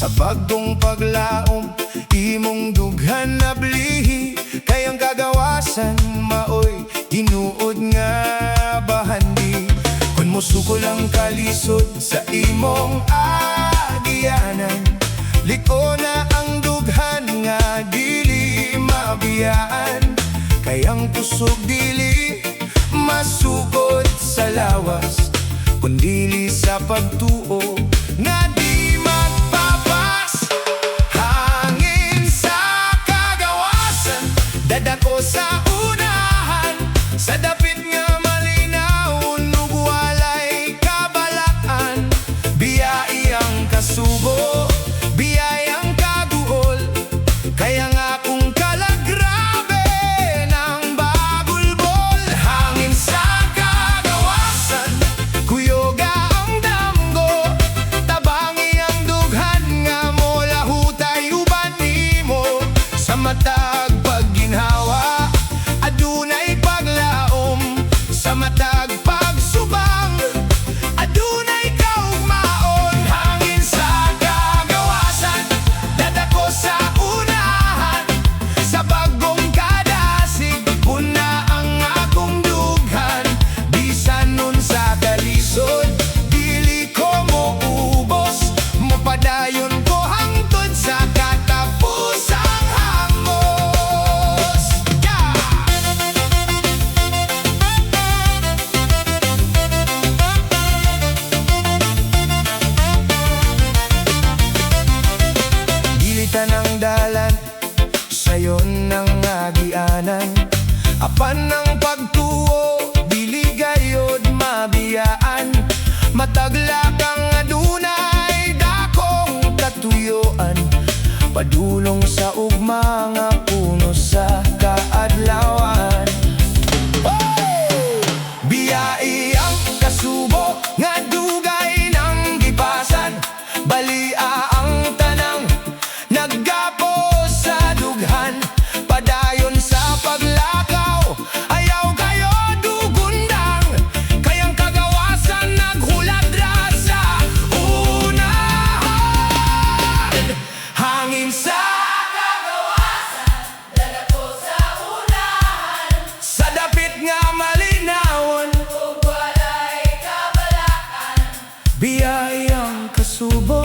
Sa bagong paglaom, imong dughan na blihi, kayang kagawasan maoy tinuod nga bahandi. Kun musuko lang kalisod sa imong agianan, liko na ang dughan nga dili mabiyaan. Kayang kusog dili masukod sa lawas, kundili sa pagtuo nga di magpapas. Hangin sa kagawasan, dadako sa unahan, sa dapit nga malinaw ug walay kabalaan. Biyai ang kasubo, biyai ang kaguol, kaya nga kung kalagrabe ng bagulbol. Hangin sa kagawasan, kuyoga ang damgo, tabangi ang dughan nga mola hutay uban nimo. Sa matag pagginhawa, adunay paglaom, sa matag pagsubang, adunay kaugmaon. Hangin sa kagawasan, dadako sa unahan, sa bagong kadasig, una ang akong dughan. Bisan nun sa kalisod, dili ko moubos, mopadayon ko hangtod sa katapusang hangos. Gilitan ang dalan, sayo nang agianan, apan ang pagtuo, dili gayod mabiyaan. Matagla kang adunay dakong katuyoan, padulong sa ugma nga puno sa kaadlawan. Biyai ang kasubo nga dugay ng gipasan, balia ang tanang naggapo sa dughan. Padayon sa paglakaw, ayaw kayo dugundang, kayang kagawasan naghulat ra sa unahan. Hangin sa kagawasan, dadako sa unahan, sa dapit nga malinawon ug walay kabalaan. Biyai ang kasubo